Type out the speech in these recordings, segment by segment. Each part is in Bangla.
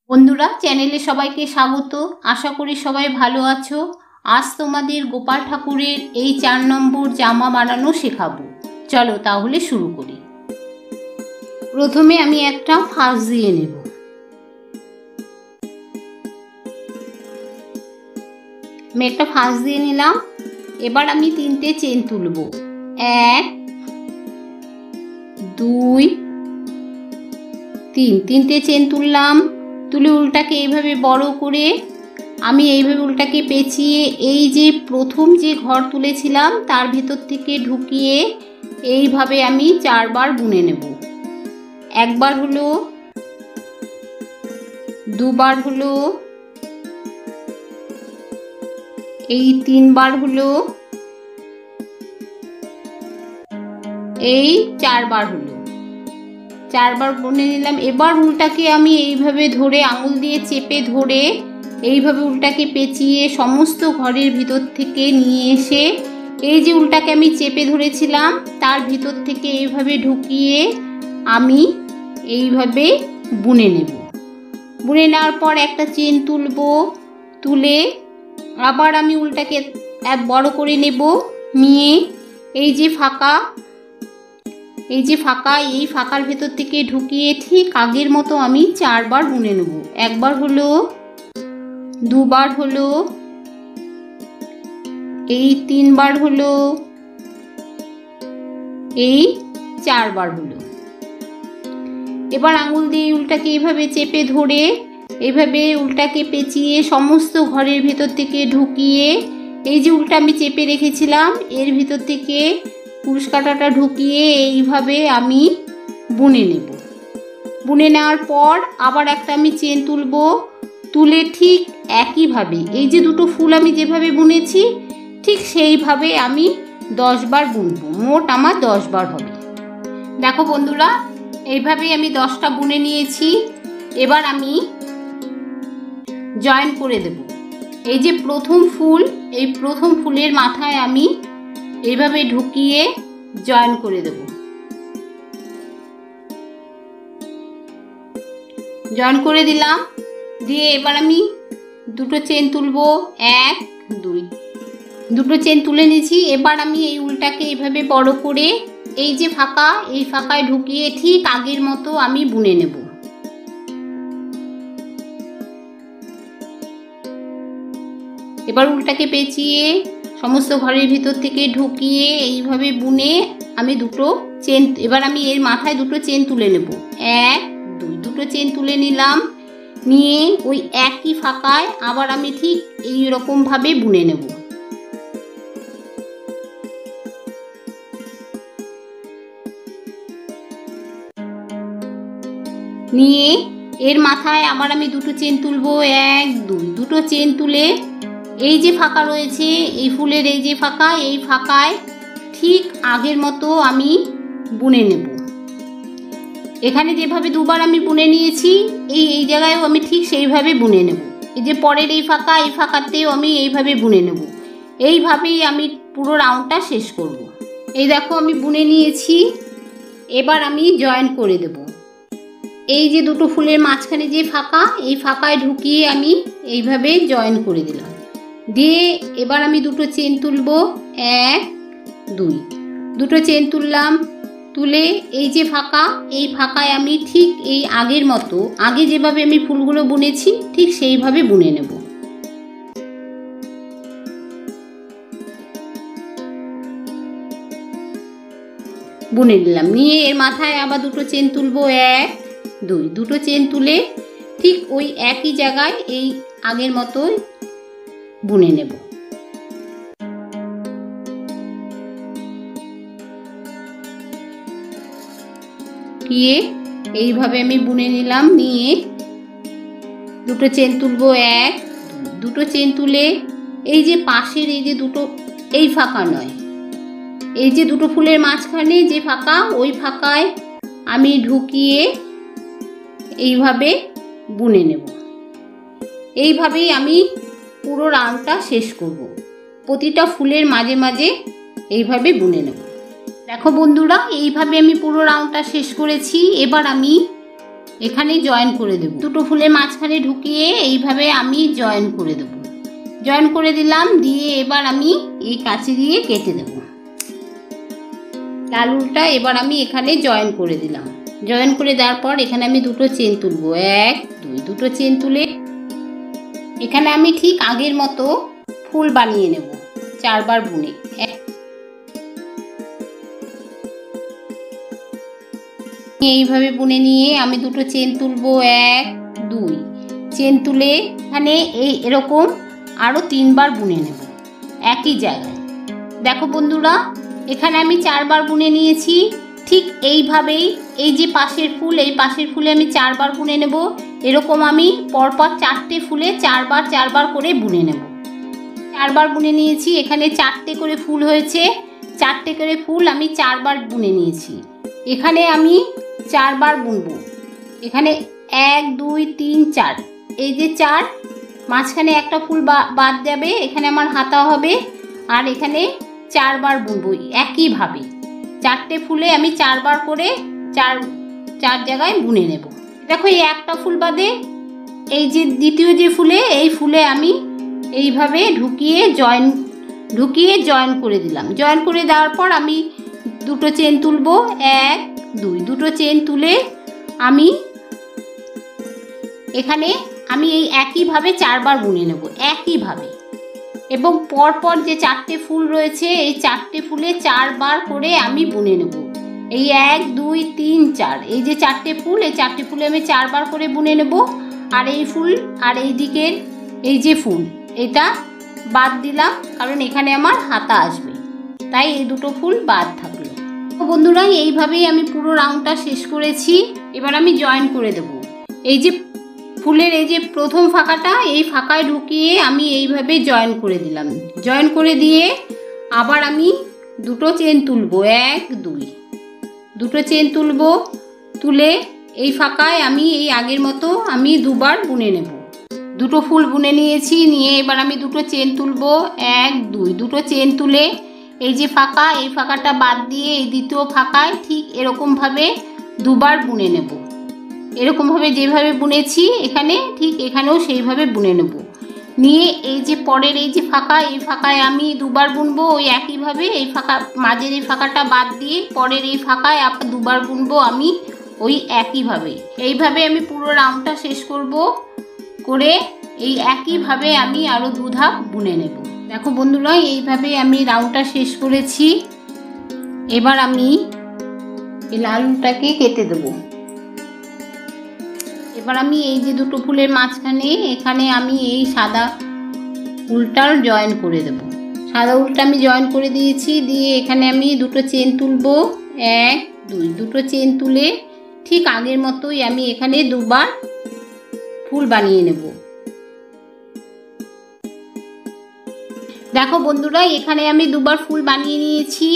বন্ধুরা চ্যানেলে সবাইকে স্বাগত। আশা করি সবাই ভালো আছো। আজ তোমাদের গোপাল ঠাকুরের এই 4 নম্বর জামা বানানো শেখাবো। চলো তাহলে শুরু করি। প্রথমে আমি একটা ফাঁস দিয়ে নেব। আমি একটা ফাঁস দিয়ে নিলাম। এবার আমি 3টে চেন তুলব। 1 2 3, 3টে চেন তুললাম। তুলে উল্টাকে এইভাবে বড় করে আমি এইভাবে উল্টাকে পেঁচিয়ে এই যে প্রথম যে ঘর তুলেছিলাম তার ভিতর থেকে ঢুকিয়ে এইভাবে আমি 4 বার বুনে নেব। একবার হলো, দুবার হলো, এই 3 বার হলো, এই 4 বার হলো। 4 বার বুনে নিলাম। এবার উল্টাকে আমি এইভাবে ধরে আঙুল দিয়ে চেপে ধরে এইভাবে উল্টাকে পেঁচিয়ে সমস্ত ঘরের ভিতর থেকে নিয়ে এসে এই যে উল্টাকে আমি চেপে ধরেছিলাম তার ভিতর থেকে এইভাবে ঢুকিয়ে আমি এইভাবে বুনে নেব। বুনে নেওয়ার পর একটা চেন তুলব। তুলে আবার আমি উল্টাকে এক বড় করে নেব। নিয়ে এই যে ফাঁকা, এই ফাঁকার ভেতর থেকে ঢুকিয়ে ঠিক আগের মতো আমি 4 বার বুনে নেব। একবার হলো, দুবার হলো, এই 3 বার হলো, এই 4 বার হলো। এবার আঙুল দিয়ে উল্টাকে এইভাবে চেপে ধরে এইভাবে উল্টাকে পেঁচিয়ে সমস্ত ঘরের ভেতর থেকে ঢুকিয়ে এই যে উল্টা আমি চেপে রেখেছিলাম এর ভিতর থেকে কুরুশ কাঁটাটা ঢুকিয়ে এইভাবে আমি বুনে নেব। বুনে নেওয়ার পর আবার একটা আমি চেন তুলব। তুলে ঠিক একইভাবে এই যে দুটো ফুল আমি যেভাবে বুনেছি ঠিক সেইভাবে আমি 10 বার বুনবো। মোট আমার 10 বার হবে। দেখো বন্ধুরা, এইভাবেই আমি 10টা বুনে নিয়েছি। এবার আমি জয়েন করে দেব। এই যে প্রথম ফুল, এই প্রথম ফুলের মাথায় আমি এইভাবে ঢুকিয়ে জয়েন করে দেব। জয়েন করে দিলাম। দিয়ে এবার আমি দুটো চেন তুলবো। 1 2, দুটো চেন তুলে নিয়েছি। এবার আমি এই উল্টাকে এইভাবে বড় করে এই যে ফাঁকা, এই ফাঁকায় ঢুকিয়ে ঠিক আগের মতো আমি বুনে নেব। এবার উল্টাকে পেঁচিয়ে সমস্ত ঘরের ভিতর থেকে ঢুকিয়ে এইভাবে বুনে আমি দুটো চেন, এবার আমি এর মাথায় দুটো চেন তুলে নেব। 1 2, দুটো চেন তুলে নিলাম। নিয়ে ওই একই ফাঁকায় আবার আমি ঠিক এই রকম ভাবে বুনে নেব। নিয়ে এর মাথায় আবার আমি দুটো চেন তুলবো। 1 2, দুটো চেন তুলে এই যে ফাঁকা রয়েছে এই ফুলের এই যে ফাঁকা, এই ফাঁকায় ঠিক আগের মতো আমি বুনে নেব। এখানে যেভাবে দুবার আমি বুনে নিয়েছি এই জায়গায়ও আমি ঠিক সেইভাবে বুনে নেব। এই যে পরের এই ফাঁকা, এই ফাঁকাতেও আমি এইভাবে বুনে নেব। এইভাবেই আমি পুরো রাউন্ডটা শেষ করব। এই দেখো আমি বুনে নিয়েছি। এবার আমি জয়েন করে দেব। এই যে দুটো ফুলের মাঝখানে যে ফাঁকা, এই ফাঁকায় ঢুকিয়ে আমি এইভাবে জয়েন করে দিলাম। দিয়ে এবার আমি দুটো চেন তুলব। 1 2, দুটো চেন তুললাম। তুলে এই যে ফাঁকা, এই ফাঁকায় আমি ঠিক এই আগের মতো আগে যেভাবে আমি ফুলগুলো বুনেছি ঠিক সেইভাবে বুনে নেব। বুনে নিলাম। নিয়ে এর মাথায় আবার দুটো চেন তুলবো। 1 2, দুটো চেন তুলে ঠিক ওই একই জায়গায় এই আগের মতো বুনে নেব। গিয়ে এইভাবে আমি বুনে নিলাম। নিয়ে দুটো চেন তুলবো। 1 2, দুটো চেন তুলে এই যে পাশের এই যে দুটো, এই ফাঁকা নয়, এই যে দুটো ফুলের মাঝখানে যে ফাঁকা ওই ফাঁকায় আমি ঢুকিয়ে এইভাবে বুনে নেব। এইভাবেই আমি পুরো রাউন্ডটা শেষ করব। প্রতিটা ফুলের মাঝে মাঝে এইভাবে বুনে নেব। দেখো বন্ধুরা, এইভাবে আমি পুরো রাউন্ডটা শেষ করেছি। এবার আমি এখানে জয়েন করে দেব। দুটো ফুলের মাঝখানে ঢুকিয়ে এইভাবে আমি জয়েন করে দেব। জয়েন করে দিলাম, দিয়ে এবার আমি এই কাঁচি দিয়ে কেটে দেব। লাল উলটা এবার আমি এখানে জয়েন করে দিলাম। জয়েন করে দেওয়ার পর এখানে আমি দুটো চেন তুলব, 1 2, দুটো চেন তুলে এখানে আমি ঠিক আগের মতো ফুল বানিয়ে নেব 4 বার বুনে। এইভাবে বুনে নিয়ে আমি দুটো চেন তুলব, 1 2 চেন তুলে এখানে এরকম আরো 3 বার বুনে নেব একই জায়গায়। দেখো বন্ধুরা, এখানে আমি 4 বার বুনে নিয়েছি। ঠিক এইভাবেই এই যে পাশের ফুল, এই পাশের ফুলে আমি 4 বার বুনে নেব। এরকম আমি পরপর 4টে ফুলে 4 বার করে বুনে নেব। 4 বার বুনে নিয়েছি। এখানে 4টে করে ফুল হয়েছে, 4টে করে ফুল আমি 4 বার বুনে নিয়েছি। এখানে আমি 4 বার বুনবো। এখানে 1 2 3 4, এই যে 4, মাঝখানে একটা ফুল বাদ যাবে, এখানে আমার হাতা হবে। আর এখানে 4 বার বুনবো একইভাবে। 4টে ফুলে আমি 4 বার করে 4 জায়গায় বুনে নেব। দেখো এই একটা ফুল বাদে এই যে দ্বিতীয় যে ফুলে, এই ফুলে আমি এইভাবে ঢুকিয়ে জয়েন করে দিলাম। জয়েন করে দেওয়ার পর আমি দুটো চেন তুলব, 1 2, দুটো চেন তুলে আমি এখানে এই একইভাবে 4 বার বুনে নেব একইভাবে। এবং পরপর যে 4টে ফুল রয়েছে, এই 4টে ফুলে 4 বার করে আমি বুনে নেব। এই 1 2 3 4, এই যে 4টে ফুল, এই 4টে ফুলে আমি 4 বার করে বুনে নেব। আর এই ফুল আর এই দিকের এই যে ফুল, এটা বাদ দিলাম কারণ এখানে আমার হাতা আসবে, তাই এই দুটো ফুল বাদ থাকলো। বন্ধুরা, এইভাবেই আমি পুরো রাউন্ডটা শেষ করেছি। এবার আমি জয়েন করে দেব। এই যে ফুলের এই যে প্রথম ফাঁকাটা, এই ফাঁকায় ঢুকিয়ে আমি এইভাবে জয়েন করে দিলাম। জয়েন করে দিয়ে আবার আমি দুটো চেন তুলব, 1 2, দুটো চেন তুলব। তুলে এই ফাঁকায় আমি এই আগের মতো আমি 2 বার বুনে নেব। দুটো ফুল বুনে নিয়েছি। নিয়ে এবার আমি দুটো চেন তুলব, 1 2, দুটো চেন তুলে এই যে ফাঁকা, এই ফাঁকাটা বাদ দিয়ে এই দ্বিতীয় ফাঁকায় ঠিক এরকমভাবে 2 বার বুনে নেব। এরকমভাবে যেভাবে বুনেছি এখানে, ঠিক এখানেও সেইভাবে বুনে নেব। নিয়ে এই যে পরের এই যে ফাঁকা, এই ফাঁকায় আমি 2 বার বুনবো ওই একইভাবে। এই ফাঁকা মাঝের এই ফাঁকাটা বাদ দিয়ে পরের এই ফাঁকায় 2 বার বুনবো আমি ওই একইভাবে। এইভাবে আমি পুরো রাউন্ডটা শেষ করব। করে এই একইভাবে আমি আরও 2 ধাপ বুনে নেব। দেখো বন্ধুরা, এইভাবে আমি রাউন্ডটা শেষ করেছি। এবার আমি এই লাল উলটাকে কেটে দেবো। এবার আমি এই যে দুটো ফুলের মাঝখানে এখানে আমি এই সাদা উলটার জয়েন করে দেব। সাদা উলটা আমি জয়েন করে দিয়েছি। দিয়ে এখানে আমি দুটো চেন তুলব, 1 2, দুটো চেন তুলে ঠিক আগের মতোই আমি এখানে 2 বার ফুল বানিয়ে নেব। দেখো বন্ধুরা, এখানে আমি 2 বার ফুল বানিয়ে নিয়েছি।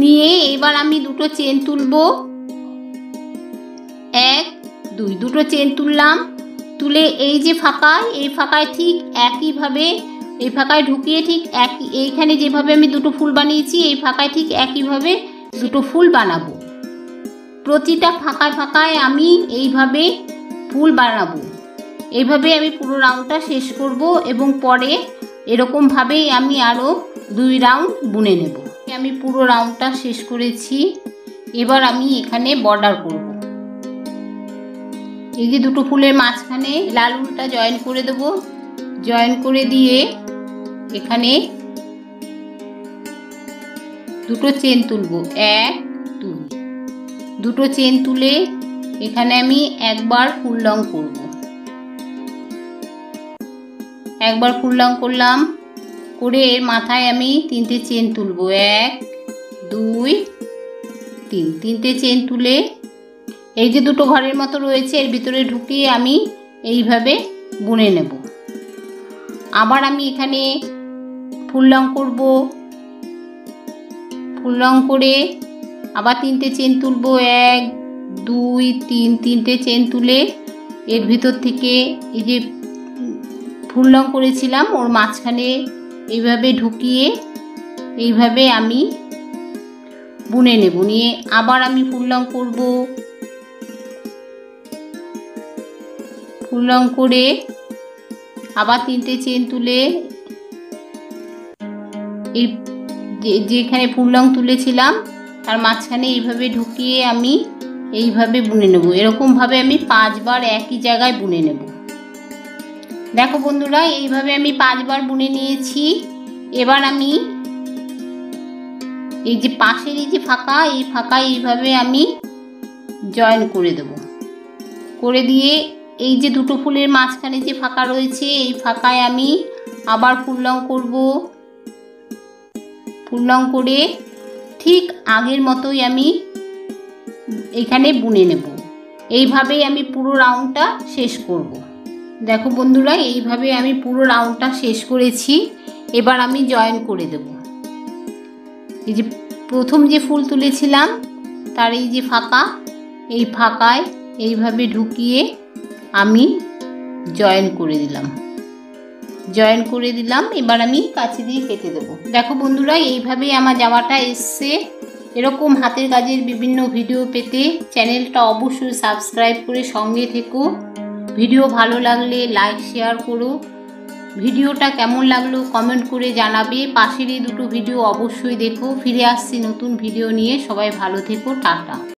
নিয়ে এবার আমি দুটো চেন তুলব, 1 2, দুটো চেন তুললাম। তুলে এই যে ফাঁকায়, এই ফাঁকায় ঠিক একইভাবে এই ফাঁকায় ঢুকিয়ে ঠিক এইখানে যেভাবে আমি দুটো ফুল বানিয়েছি, এই ফাঁকায় ঠিক একইভাবে দুটো ফুল বানাবো। প্রতিটা ফাঁকায় ফাঁকায় আমি এইভাবে ফুল বানাবো। এইভাবে আমি পুরো রাউন্ডটা শেষ করব এবং পরে এরকমভাবেই আমি আরও 2 রাউন্ড বুনে নেব। আমি পুরো রাউন্ডটা শেষ করেছি। এবার আমি এখানে বর্ডার করব। এই যে দুটো ফুলের মাঝখানে লাল উলটা জয়েন করে দেব। জয়েন করে দিয়ে এখানে দুটো চেন তুলব, 1 2, দুটো চেন তুলে এখানে আমি একবার ফুল লং করব। একবার ফুল লং করলাম। করে এর মাথায় আমি 3টে চেন তুলব, 1 2 3, 3টে চেন তুলে এই যে দুটো ঘরের মতো রয়েছে এর ভিতরে ঢুকিয়ে আমি এইভাবে বুনে নেব। আবার আমি এখানে ফুল লং করব। ফুল লং করে আবার 3টে চেন তুলব, 1 2 3, 3টে চেন তুলে এর ভিতর থেকে এই যে ফুল লং করেছিলাম ওর মাঝখানে এইভাবে ঢুকিয়ে এইভাবে আমি বুনে নেব। নিয়ে আবার আমি ফুল লং করব। ফুল রং করে আবার 3টে চেন তুলে এই যেখানে ফুল রং তুলেছিলাম তার মাঝখানে এইভাবে ঢুকিয়ে আমি এইভাবে বুনে নেব। এরকমভাবে আমি 5 বার একই জায়গায় বুনে নেব। দেখো বন্ধুরা, এইভাবে আমি 5 বার বুনে নিয়েছি। এবার আমি এই যে পাশের এই যে ফাঁকা, এই ফাঁকা এইভাবে আমি জয়েন করে দেব। করে দিয়ে এই যে দুটো ফুলের মাঝখানে যে ফাঁকা রয়েছে এই ফাঁকায় আমি আবার ফুল রং করব। ফুল রং করে ঠিক আগের মতোই আমি এখানে বুনে নেব। এইভাবেই আমি পুরো রাউন্ডটা শেষ করব। দেখো বন্ধুরা, এইভাবে আমি পুরো রাউন্ডটা শেষ করেছি। এবার আমি জয়েন করে দেব। এই যে প্রথম যে ফুল তুলেছিলাম তার এই যে ফাঁকা, এই ফাঁকায় এইভাবে ঢুকিয়ে আমি জয়েন করে দিলাম। এবার আমি কাঁচি দিয়ে কেটে দেব। দেখো বন্ধুরা, এইভাবেই আমার জামাটা এসছে। এরকম হাতের কাজের বিভিন্ন ভিডিও পেতে চ্যানেলটা অবশ্যই সাবস্ক্রাইব করে সঙ্গে থেকো। ভিডিও ভালো লাগলে লাইক শেয়ার করো। ভিডিওটা কেমন লাগলো কমেন্ট করে জানাবে। পাশের এই দুটো ভিডিও অবশ্যই দেখো। ফিরে আসছি নতুন ভিডিও নিয়ে। সবাই ভালো থেকো। টাটা।